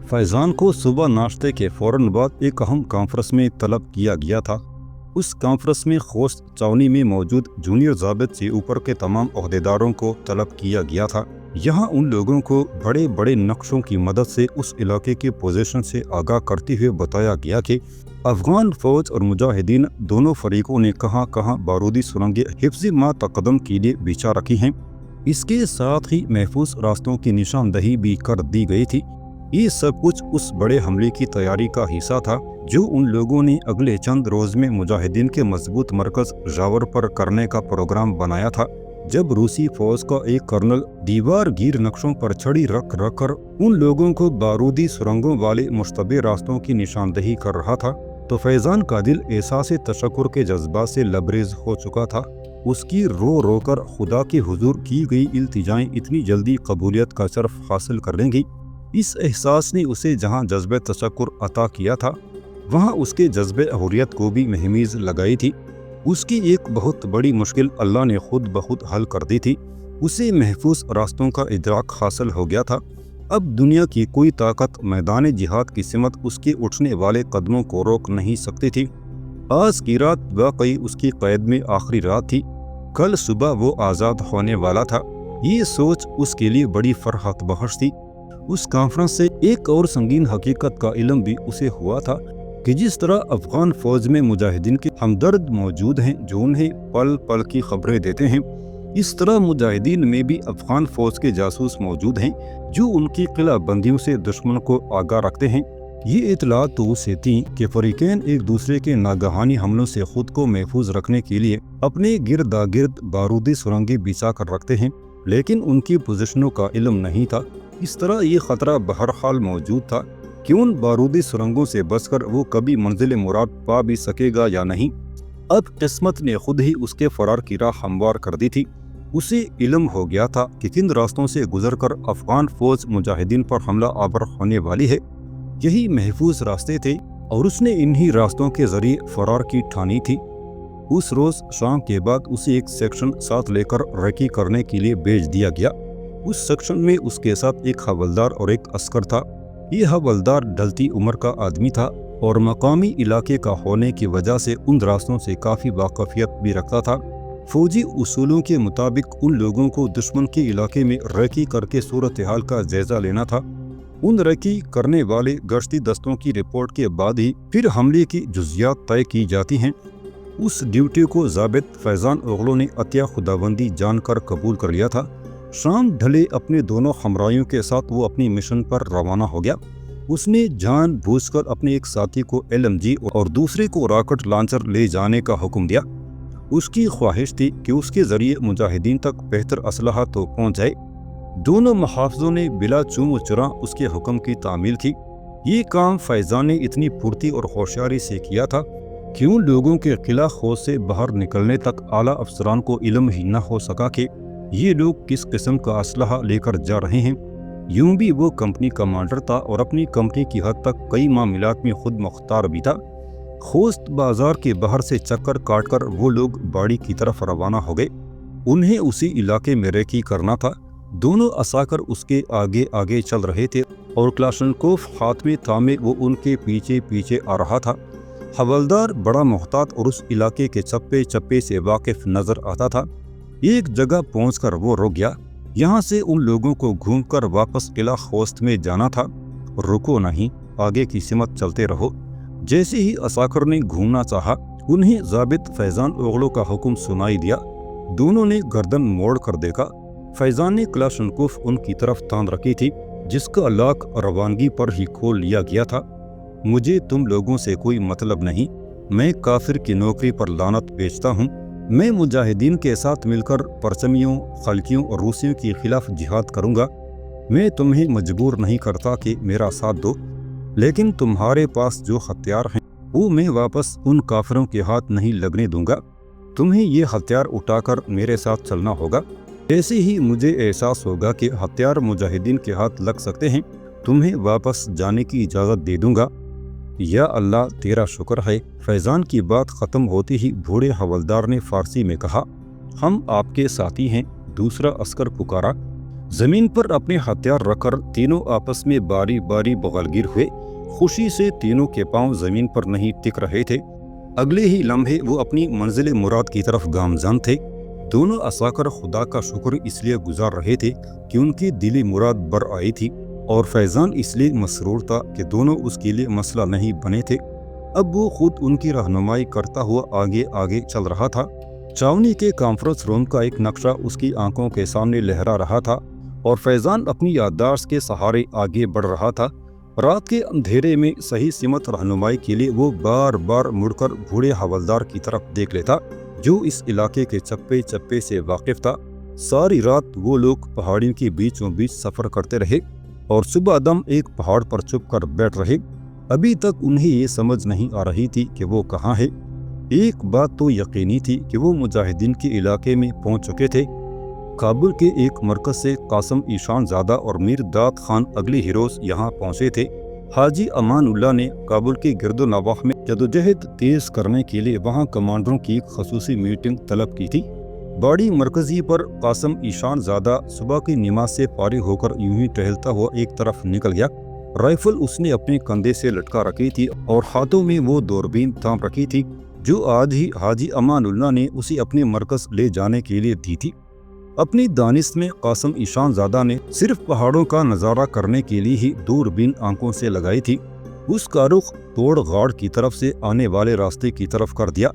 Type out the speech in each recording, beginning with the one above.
फैज़ान को सुबह नाश्ते के फ़ौरन बाद एक अहम कॉन्फ्रेंस में तलब किया गया था। उस कॉन्फ्रेंस में खोस्त छावनी में मौजूद जूनियर ज़ाबित से ऊपर के तमाम ओहदेदारों को तलब किया गया था। यहाँ उन लोगों को बड़े बड़े नक्शों की मदद से उस इलाके के पोजीशन से आगाह करते हुए बताया गया कि अफ़गान फ़ौज और मुजाहिदीन दोनों फरीकों ने कहाँ कहाँ बारूदी सुरंगें हिफ्ज़ मा तक़द्दुम के लिए बिछा रखी हैं। इसके साथ ही महफूज रास्तों की निशानदही भी कर दी गई थी। ये सब कुछ उस बड़े हमले की तैयारी का हिस्सा था जो उन लोगों ने अगले चंद रोज में मुजाहिदीन के मजबूत मरकज जावर पर करने का प्रोग्राम बनाया था। जब रूसी फौज का एक कर्नल दीवार गिर नक्शों पर छड़ी रख कर उन लोगों को बारूदी सुरंगों वाले मुश्तबे रास्तों की निशानदही कर रहा था तो फैज़ान का दिल एहसास तशक्कुर के जज्बात से लबरेज हो चुका था। उसकी रो रो कर खुदा के हुजूर की गई इल्तिजाएं इतनी जल्दी कबूलियत का शर्फ हासिल कर लेंगी, इस एहसास ने उसे जहां जज्बे तशक्कुर अता किया था वहां उसके जज्बे हुर्रियत को भी महमीज लगाई थी। उसकी एक बहुत बड़ी मुश्किल अल्लाह ने खुद ब खुद हल कर दी थी। उसे महफूज रास्तों का इदराक हासिल हो गया था। अब दुनिया की कोई ताकत मैदान जिहाद की सिमत उसके उठने वाले कदमों को रोक नहीं सकती थी। आज की रात वाकई उसकी कैद में आखिरी रात थी। कल सुबह वो आज़ाद होने वाला था। ये सोच उसके लिए बड़ी फरहत बख्श थी। उस कॉन्फ्रेंस से एक और संगीन हकीकत का इल्म भी उसे हुआ था कि जिस तरह अफगान फौज में मुजाहिदीन के हमदर्द मौजूद हैं जो उन्हें पल पल की खबरें देते हैं, इस तरह मुजाहिदीन में भी अफगान फौज के जासूस मौजूद हैं जो उनकी किला बंदियों से दुश्मन को आगाह रखते हैं। ये इतलात तो उसे थी कि फरीकैन एक दूसरे के नागहानी हमलों से खुद को महफूज रखने के लिए अपने गिरदा गिर्द बारूदी सुरंगें बिछा कर रखते हैं, लेकिन उनकी पोजीशनों का इल्म नहीं था। इस तरह ये खतरा बहरहाल मौजूद था कि उन बारूदी सुरंगों से बचकर वो कभी मंजिल मुराद पा भी सकेगा या नहीं। अब किस्मत ने खुद ही उसके फरार की राह हमवार कर दी थी। उसे इल्म हो गया था कि किन रास्तों से गुजरकर अफगान फौज मुजाहिदीन पर हमला आवर होने वाली है। यही महफूज रास्ते थे और उसने इन्हीं रास्तों के जरिए फरार की ठानी थी। उस रोज शाम के बाद उसे एक सेक्शन साथ लेकर रेकी करने के लिए भेज दिया गया। उस सेक्शन में उसके साथ एक हवलदार और एक अस्कर था। ये हवलदार ढलती उम्र का आदमी था और मकामी इलाके का होने की वजह से उन रास्तों से काफ़ी वाकफियत भी रखता था। फौजी उसूलों के मुताबिक उन लोगों को दुश्मन के इलाके में रेकी करके सूरत हाल का जायजा लेना था। उन रेकी करने वाले गश्ती दस्तों की रिपोर्ट के बाद ही फिर हमले की जुज़ियात तय की जाती हैं। उस ड्यूटी को ज़ाबित फैज़ान ओगलो ने अतिया खुदाबंदी जानकर कबूल कर लिया था। शाम ढले अपने दोनों हमराइयों के साथ वो अपनी मिशन पर रवाना हो गया। उसने जानबूझकर अपने एक साथी को LMG और दूसरे को रॉकेट लॉन्चर ले जाने का हुक्म दिया। उसकी ख्वाहिश थी कि उसके जरिए मुजाहिदीन तक बेहतर असलहा तो पहुंच जाए। दोनों मुहाफ़िज़ों ने बिला चूम चुरा उसके हुक्म की तामील की। ये काम फैज़ान ने इतनी फुर्ती और होशियारी से किया था कि उन लोगों के किला खौज से बाहर निकलने तक आला अफसरान को इल्म ही न हो सका कि ये लोग किस किस्म का असलहा लेकर जा रहे हैं। यूं भी वो कंपनी कमांडर था और अपनी कंपनी की हद तक कई मामलात में खुद मुख्तार भी था। खोस्त बाजार के बाहर से चक्कर काटकर वो लोग बाड़ी की तरफ रवाना हो गए। उन्हें उसी इलाके में रेकी करना था। दोनों असाकर उसके आगे आगे चल रहे थे और क्लाशनकोफ हाथ में थामे वो उनके पीछे पीछे आ रहा था। हवलदार बड़ा मोहतात और उस इलाके के चप्पे चप्पे से वाकिफ नजर आता था। एक जगह पहुंचकर वो रुक गया। यहाँ से उन लोगों को घूमकर वापस किला खोस्त में जाना था। रुको नहीं, आगे की सिमत चलते रहो। जैसे ही असाकर ने घूमना चाहा, उन्हें ज़ाबित फैज़ान ओगलो का हुक्म सुनाई दिया। दोनों ने गर्दन मोड़ कर देखा। फैज़ान ने क्लाशनकोफ उनकी तरफ तान रखी थी, जिसका लॉक रवानगी पर ही खोल लिया गया था। मुझे तुम लोगों से कोई मतलब नहीं। मैं काफिर की नौकरी पर लानत बेचता हूँ। मैं मुजाहिदीन के साथ मिलकर परचमियों, खलकियों और रूसियों के खिलाफ जिहाद करूँगा। मैं तुम्हें मजबूर नहीं करता कि मेरा साथ दो, लेकिन तुम्हारे पास जो हथियार हैं वो मैं वापस उन काफिरों के हाथ नहीं लगने दूंगा। तुम्हें ये हथियार उठाकर मेरे साथ चलना होगा। जैसे ही मुझे एहसास होगा कि हथियार मुजाहिदीन के हाथ लग सकते हैं, तुम्हें वापस जाने की इजाज़त दे दूंगा। या अल्लाह, तेरा शुक्र है। फैज़ान की बात ख़त्म होती ही बूढ़े हवलदार ने फारसी में कहा, हम आपके साथी हैं। दूसरा अस्कर पुकारा। زمین پر اپنے ہتھیار رکھ کر تینوں آپس میں باری باری بغلگیر ہوئے۔ خوشی سے تینوں کے پاؤں زمین پر نہیں ٹک رہے تھے۔ اگلے ہی لمحے وہ اپنی منزل مراد کی طرف گامزن تھے۔ دونوں ہنسا کر خدا کا شکر اس لیے گزار رہے تھے کہ ان کی دلی مراد بر آئی تھی، اور فیضان اس لیے مسرور تھا کہ دونوں اس کے لیے مسئلہ نہیں بنے تھے۔ اب وہ خود ان کی رہنمائی کرتا ہوا آگے آگے چل رہا تھا۔ چھاؤنی کے کانفرنس روم کا ایک نقشہ اس کی آنکھوں کے سامنے لہرا رہا تھا، اور فیضان اپنی یادداشت کے سہارے آگے بڑھ رہا تھا۔ رات کے اندھیرے میں صحیح سمت رہنمائی کے لیے وہ بار بار مڑ کر بوڑھے حوالدار کی طرف دیکھ لیتا، جو اس علاقے کے چپے چپے سے واقف تھا۔ ساری رات وہ لوگ پہاڑیوں کے بیچوں بیچ سفر کرتے رہے، اور صبح دم ایک پہاڑ پر چھپ کر بیٹھ رہے۔ ابھی تک انہیں یہ سمجھ نہیں آ رہی تھی کہ وہ کہاں ہے۔ ایک بات تو یقینی تھی کہ وہ مجاہدین کے علاقے میں پہنچ چکے تھے۔ کابل کے ایک مرکز سے قاسم ایشان زادہ اور میر داد خان اگلے ہی روز یہاں پہنچے تھے۔ حاجی امان اللہ نے کابل کے گرد و نواح میں جدوجہد تیز کرنے کے لیے وہاں کمانڈروں کی ایک خصوصی میٹنگ طلب کی تھی۔ باڑی مرکزی پر قاسم ایشان زادہ صبح کی نماز سے فارغ ہو کر یوں ہی ٹہلتا ہوا ایک طرف نکل گیا۔ رائفل اس نے اپنے کندھے سے لٹکا رکھی تھی، اور ہاتھوں میں وہ دوربین تھام رکھی تھی جو آج ہی حاجی امان اللہ نے اسے اپنے مرکز لے جانے کے لیے دی تھی۔ اپنی دانست میں قاسم ایشان زادہ نے صرف پہاڑوں کا نظارہ کرنے کے لیے ہی دوربین آنکھوں سے لگائی تھی۔ اس کا رخ توڑ غاڑ کی طرف سے آنے والے راستے کی طرف کر دیا۔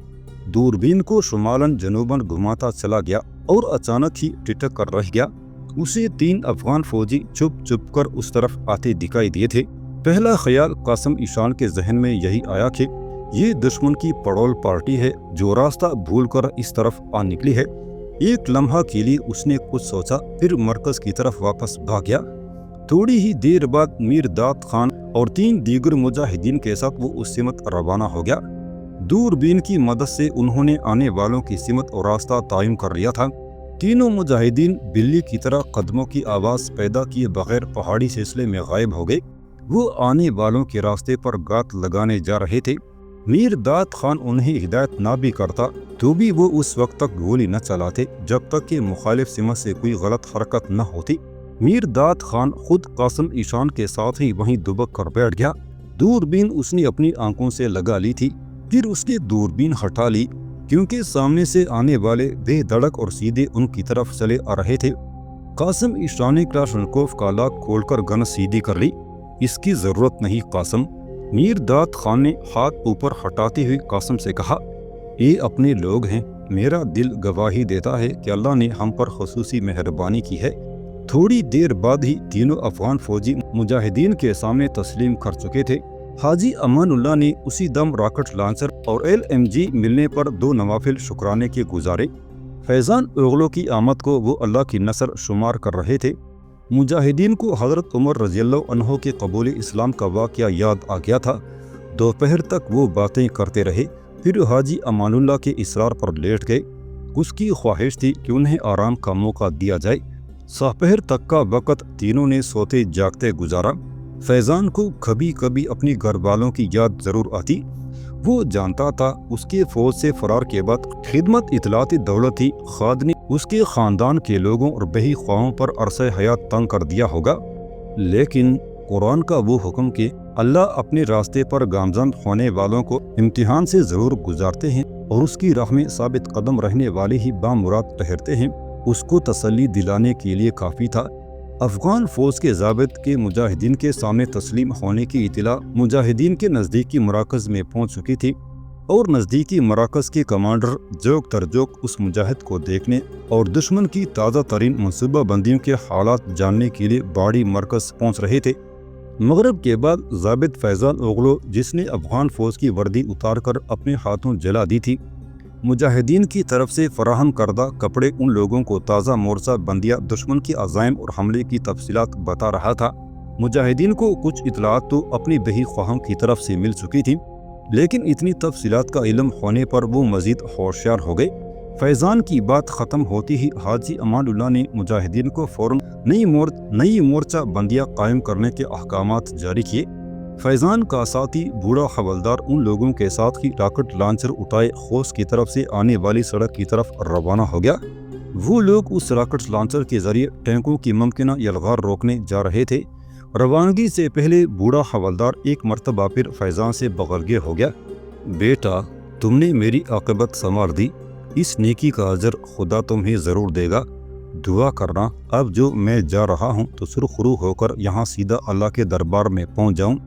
دوربین کو شمالاً جنوباً گھماتا چلا گیا، اور اچانک ہی ٹٹک کر رہ گیا۔ اسے 3 افغان فوجی چھپ چھپ کر اس طرف آتے دکھائی دیے تھے۔ پہلا خیال قاسم ایشان کے ذہن میں یہی آیا کہ یہ دشمن کی پڑول پارٹی ہے جو راستہ بھول کر اس طرف آ نکلی ہے۔ ایک لمحہ کے لیے اس نے کچھ سوچا، پھر مرکز کی طرف واپس بھاگ گیا۔ تھوڑی ہی دیر بعد میر داد خان اور 3 دیگر مجاہدین کے ساتھ وہ اس سمت روانہ ہو گیا۔ دوربین کی مدد سے انہوں نے آنے والوں کی سمت اور راستہ تعین کر لیا تھا۔ تینوں مجاہدین بلی کی طرح قدموں کی آواز پیدا کیے بغیر پہاڑی سلسلے میں غائب ہو گئے۔ وہ آنے والوں کے راستے پر گات لگانے جا رہے تھے۔ میر داد خان انہیں ہدایت نہ بھی کرتا تو بھی وہ اس وقت تک گولی نہ چلاتے جب تک کہ مخالف سمت سے کوئی غلط حرکت نہ ہوتی۔ میر داد خان خود قاسم ایشان کے ساتھ ہی وہیں دبک کر بیٹھ گیا۔ دوربین اس نے اپنی آنکھوں سے لگا لی تھی، پھر اس نے دوربین ہٹا لی، کیونکہ سامنے سے آنے والے بے دھڑک اور سیدھے ان کی طرف چلے آ رہے تھے۔ قاسم ایشان نے کلاشنکوف کا لاک کھول کر گن سیدھی کر لی۔ اس کی ضرورت نہیں قاسم، میر داد خان نے ہاتھ اوپر ہٹاتے ہوئے قاسم سے کہا، یہ اپنے لوگ ہیں۔ میرا دل گواہی دیتا ہے کہ اللہ نے ہم پر خصوصی مہربانی کی ہے۔ تھوڑی دیر بعد ہی تینوں افغان فوجی مجاہدین کے سامنے تسلیم کر چکے تھے۔ حاجی امان اللہ نے اسی دم راکٹ لانچر اور LMG ملنے پر 2 نوافل شکرانے کے گزارے۔ فیضان اوغلوں کی آمد کو وہ اللہ کی نصر شمار کر رہے تھے۔ مجاہدین کو حضرت عمر رضی اللہ عنہ کے قبول اسلام کا واقعہ یاد آ گیا تھا۔ دوپہر تک وہ باتیں کرتے رہے، پھر حاجی امان اللہ کے اصرار پر لیٹ گئے۔ اس کی خواہش تھی کہ انہیں آرام کا موقع دیا جائے۔ سپہر تک کا وقت تینوں نے سوتے جاگتے گزارا۔ فیضان کو کبھی کبھی اپنی گھر والوں کی یاد ضرور آتی۔ وہ جانتا تھا اس کے فوج سے فرار کے بعد خدمت اطلاعات دولتی خاد نے اس کے خاندان کے لوگوں اور بہی خواہوں پر عرصہ حیات تنگ کر دیا ہوگا، لیکن قرآن کا وہ حکم کہ اللہ اپنے راستے پر گامزن ہونے والوں کو امتحان سے ضرور گزارتے ہیں اور اس کی راہ میں ثابت قدم رہنے والے ہی بامراد ٹھہرتے ہیں، اس کو تسلی دلانے کے لیے کافی تھا۔ افغان فوج کے ضابط کے مجاہدین کے سامنے تسلیم ہونے کی اطلاع مجاہدین کے نزدیکی مراکز میں پہنچ چکی تھی، اور نزدیکی مراکز کے کمانڈر جوک تر جوک اس مجاہد کو دیکھنے اور دشمن کی تازہ ترین منصوبہ بندیوں کے حالات جاننے کے لیے باڑی مرکز پہنچ رہے تھے۔ مغرب کے بعد ضابط فیضان اوغلو، جس نے افغان فوج کی وردی اتار کر اپنے ہاتھوں جلا دی تھی، مجاہدین کی طرف سے فراہم کردہ کپڑے ان لوگوں کو تازہ مورچہ بندیاں دشمن کے عزائم اور حملے کی تفصیلات بتا رہا تھا۔ مجاہدین کو کچھ اطلاعات تو اپنی بہی خواہوں کی طرف سے مل چکی تھی، لیکن اتنی تفصیلات کا علم ہونے پر وہ مزید ہوشیار ہو گئے۔ فیضان کی بات ختم ہوتی ہی حاجی امان اللہ نے مجاہدین کو فوراً نئی مورچہ بندیاں قائم کرنے کے احکامات جاری کیے۔ فیضان کا ساتھی بوڑھا حوالدار ان لوگوں کے ساتھ ہی راکٹ لانچر اٹھائے خوست کی طرف سے آنے والی سڑک کی طرف روانہ ہو گیا۔ वो लोग उस रॉकेट लॉन्चर के जरिए टैंकों की मुमकिन यलगार रोकने जा रहे थे। रवानगी से पहले बूढ़ा हवलदार एक मर्तबा फिर फैजान से बगरगे हो गया। बेटा, तुमने मेरी आक़िबत संवार दी, इस नेकी का अजर खुदा तुम्हें ज़रूर देगा। दुआ करना अब जो मैं जा रहा हूँ तो सुरखरू होकर यहाँ सीधा अल्लाह के दरबार में पहुँच जाऊँ।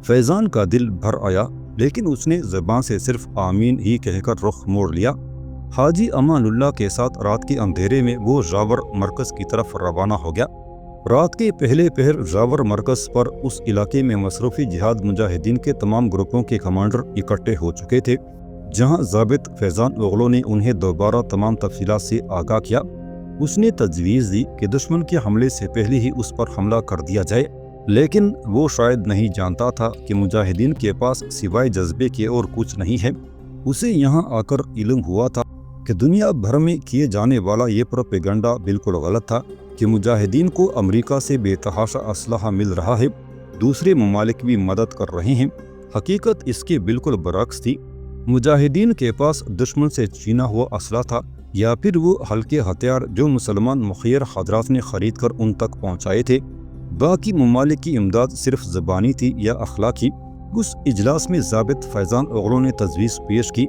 फैजान का दिल भर आया, लेकिन उसने ज़बान से सिर्फ आमीन ही कहकर रुख मोड़ लिया। हाजी अमानुल्लाह के साथ रात के अंधेरे में वो जावर मरकज़ की तरफ रवाना हो गया। रात के पहले पहर जावर मरकज़ पर उस इलाके में मसरूफ़ी जिहाद मुजाहिदीन के तमाम ग्रुपों के कमांडर इकट्ठे हो चुके थे, जहां ज़ाबित फैज़ान ओगलो ने उन्हें दोबारा तमाम तफसीलात से आगाह किया। उसने तजवीज़ दी कि दुश्मन के हमले से पहले ही उस पर हमला कर दिया जाए, लेकिन वो शायद नहीं जानता था कि मुजाहिदीन के पास सिवाय जज्बे के और कुछ नहीं है। उसे यहाँ आकर इल्म हुआ था कि दुनिया भर में किए जाने वाला ये प्रोपेगेंडा बिल्कुल गलत था कि मुजाहिदीन को अमेरिका से बेतहाशा असलहा मिल रहा है, दूसरे ममालिक भी मदद कर रहे हैं। हकीकत इसके बिल्कुल बरअक्स थी। मुजाहिदीन के पास दुश्मन से छीना हुआ असला था, या फिर वो हल्के हथियार जो मुसलमान मुखियर हजरात ने खरीद कर उन तक पहुँचाए थे। बाकी ममालिक की इमदाद सिर्फ ज़बानी थी या अखलाकी। उस इजलास में ज़ाबित फैज़ान ओगलो ने तजवीज़ पेश की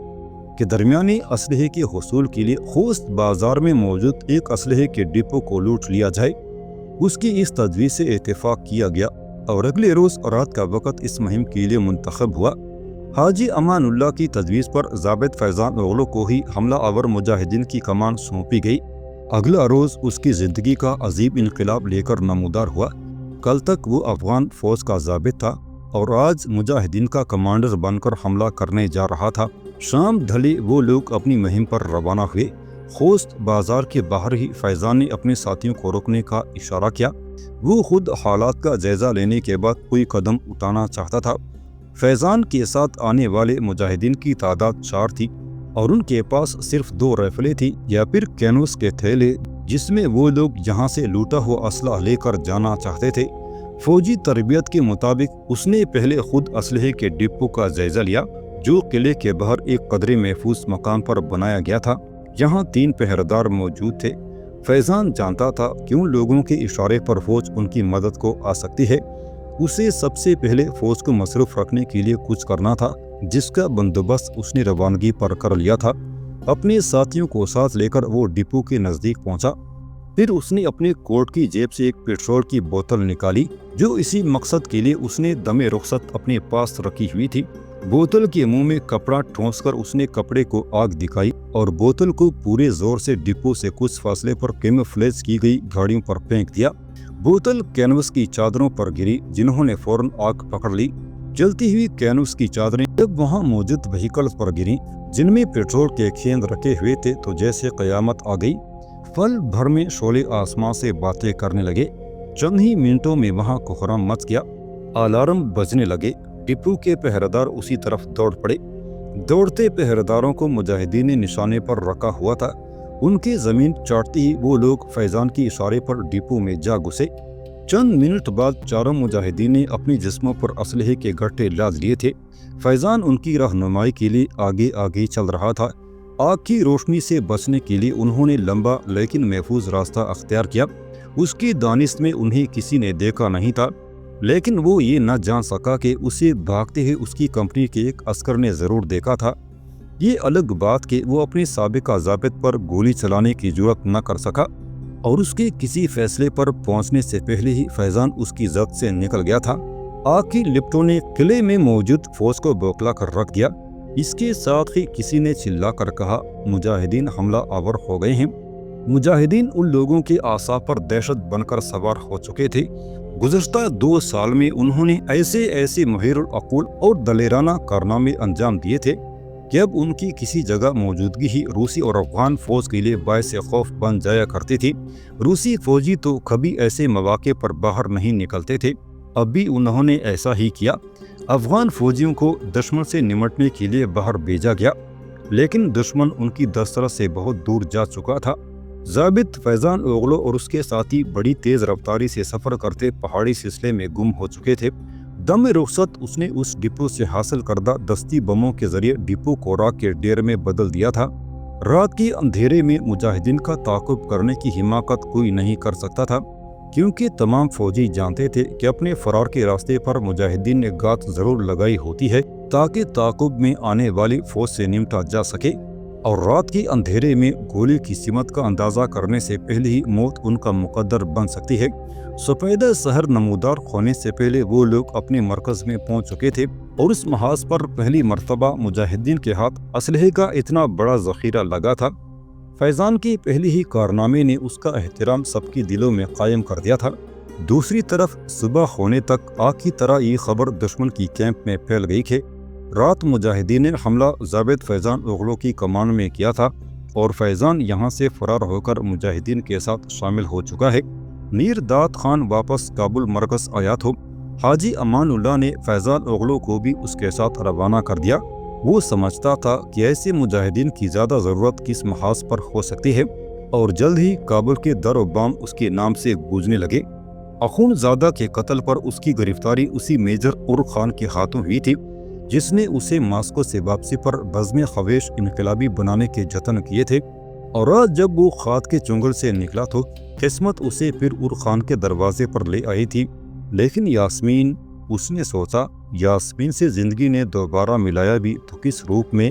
कि दरमियानी असलहे के हुसूल के लिए खोस्त बाजार में मौजूद एक असलहे के डिपो को लूट लिया जाए। उसकी इस तजवीज़ से इत्तेफाक किया गया और अगले रोज़ रात का वक़्त इस मुहिम के लिए मुंतखब हुआ। हाजी अमानुल्लाह की तजवीज़ पर ज़ाबित फैज़ान ओगलो को ही हमला आवर मुजाहिदीन की कमान सौंपी गई। अगला रोज़ उसकी ज़िंदगी का अजीब इनकलाब लेकर नमूदार हुआ। कल तक वो अफ़गान फ़ौज का ज़ाबित था और आज मुजाहिदीन का कमांडर बनकर हमला करने जा रहा था। शाम ढले वो लोग अपनी मुहिम पर रवाना हुए। खोस्त बाजार के बाहर ही फैज़ान ने अपने साथियों को रोकने का इशारा किया। वो खुद हालात का जायज़ा लेने के बाद कोई कदम उठाना चाहता था। फैज़ान के साथ आने वाले मुजाहिदीन की तादाद 4 थी और उनके पास सिर्फ 2 राइफलें थी या फिर कैनवस के थैले, जिसमें वो लोग यहाँ से लूटा हुआ असला लेकर जाना चाहते थे। फौजी तरबियत के मुताबिक उसने पहले खुद असलहे के डिपो का जायजा लिया, जो किले के बाहर एक कदरे महफूज मकान पर बनाया गया था। यहाँ 3 पहरेदार मौजूद थे। फैज़ान जानता था कि उन लोगों के इशारे पर फौज उनकी मदद को आ सकती है। उसे सबसे पहले फौज को मसरूफ रखने के लिए कुछ करना था, जिसका बंदोबस्त उसने रवानगी पर कर लिया था। अपने साथियों को साथ लेकर वो डिपो के नज़दीक पहुंचा। फिर उसने अपने कोट की जेब से एक पेट्रोल की बोतल निकाली, जो इसी मकसद के लिए उसने दमे रुखसत अपने पास रखी हुई थी। बोतल के मुंह में कपड़ा ठोंसकर उसने कपड़े को आग दिखाई और बोतल को पूरे जोर से डिपो से कुछ फासले पर कैमोफ्लेज की गई गाड़ियों पर फेंक दिया। बोतल कैनवस की चादरों पर गिरी, जिन्होंने फौरन आग पकड़ ली। जलती हुई कैनवस की चादरें जब वहां मौजूद व्हीकल्स पर गिरी, जिनमें पेट्रोल के खेंद रखे हुए थे, तो जैसे कयामत आ गई। पल भर में शोले आसमां से बातें करने लगे। चंद ही मिनटों में वहां कोहराम मच गया। अलार्म बजने लगे। डिपो के पहरेदार उसी तरफ दौड़ पड़े। दौड़ते पहरेदारों को मुजाहिदीन ने निशाने पर रखा हुआ था। उनकी जमीन चाटते ही वो लोग फैज़ान के इशारे पर डिपो में जा घुसे। चंद मिनट बाद चारों मुजाहिदीन ने अपनी जिस्मों पर असलहे के गट्टे लाद लिए थे। फैज़ान उनकी रहनुमाई के लिए आगे आगे चल रहा था। आग की रोशनी से बचने के लिए उन्होंने लंबा लेकिन महफूज रास्ता अख्तियार किया। उसकी दानिश में उन्हें किसी ने देखा नहीं था, लेकिन वो ये न जान सका कि उसे भागते हुए उसकी कंपनी के एक अस्कर ने ज़रूर देखा था। ये अलग बात कि वो अपने साबिका ज़ाबित पर गोली चलाने की जुर्रत न कर सका और उसके किसी फैसले पर पहुंचने से पहले ही फैज़ान उसकी जद से निकल गया था। आग की लिपटों ने किले में मौजूद फौज को बौखला कर रख दिया। इसके साथ ही किसी ने चिल्ला कर कहा, मुजाहिदीन हमला आवर हो गए हैं। मुजाहिदीन उन लोगों के आसाब पर दहशत बनकर सवार हो चुके थे। गुज़श्ता 2 साल में उन्होंने ऐसे मुहिरुल अक़ूल और दलेराना कारनामे अंजाम दिए थे कि अब उनकी किसी जगह मौजूदगी ही रूसी और अफ़गान फ़ौज के लिए बायस खौफ बन जाया करती थी। रूसी फ़ौजी तो कभी ऐसे मौके पर बाहर नहीं निकलते थे, अब भी उन्होंने ऐसा ही किया। अफ़गान फ़ौजियों को दुश्मन से निमटने के लिए बाहर भेजा गया, लेकिन दुश्मन उनकी दस्तरस से बहुत दूर जा चुका था। ज़ाबित फैज़ान ओगलो और उसके साथी बड़ी तेज़ रफ्तारी से सफ़र करते पहाड़ी सिलसिले में गुम हो चुके थे। दम रुखसत उसने उस डिपो से हासिल करदा दस्ती बमों के जरिए डिपो को राख के ढेर में बदल दिया था। رات کے اندھیرے میں مجاہدین کا تعاقب کرنے کی حماقت کوئی نہیں کر سکتا تھا، کیونکہ تمام فوجی جانتے تھے کہ اپنے فرار کے راستے پر مجاہدین نے گات ضرور لگائی ہوتی ہے تاکہ تعاقب میں آنے والی فوج سے نمٹا جا سکے، اور رات کے اندھیرے میں گولی کی سمت کا اندازہ کرنے سے پہلے ہی موت ان کا مقدر بن سکتی ہے۔ سپیدہ سحر نمودار ہونے سے پہلے وہ لوگ اپنے مرکز میں پہنچ چکے تھے، اور اس محاذ پر پہلی مرتبہ مجاہدین کے ہاتھ اسلحے کا اتنا بڑا ذخیرہ لگا تھا۔ فیضان کے پہلے ہی کارنامے نے اس کا احترام سب کے دلوں میں قائم کر دیا تھا۔ دوسری طرف صبح ہونے تک آگ کی طرح یہ خبر دشمن کی کیمپ میں پھیل گئی کہ رات مجاہدین نے حملہ ضابط فیضان اغلو کی کمان میں کیا تھا، اور فیضان یہاں سے فرار ہو کر مجاہدین کے ساتھ شامل ہو چکا ہے۔ میر داد خان واپس کابل مرکز آیا تو حاجی امان اللہ نے فیضان اغلو کو بھی اس کے ساتھ روانہ کر دیا۔ وہ سمجھتا تھا کہ ایسے مجاہدین کی زیادہ ضرورت کس محاذ پر ہو سکتی ہے، اور جلد ہی کابل کے در و بام اس کے نام سے گونجنے لگے۔ اخون زادہ کے قتل پر اس کی گرفتاری اسی میجر اور خان کے ہاتھوں ہوئی تھی جس نے اسے ماسکو سے واپسی پر بزم خویش انقلابی بنانے کے جتن کیے تھے، اور آج جب وہ خاد کے چنگل سے نکلا تو قسمت اسے پھر اور خان کے دروازے پر لے آئی تھی۔ لیکن یاسمین، اس نے سوچا، یاسمین سے زندگی نے دوبارہ ملایا بھی تو کس روپ میں؟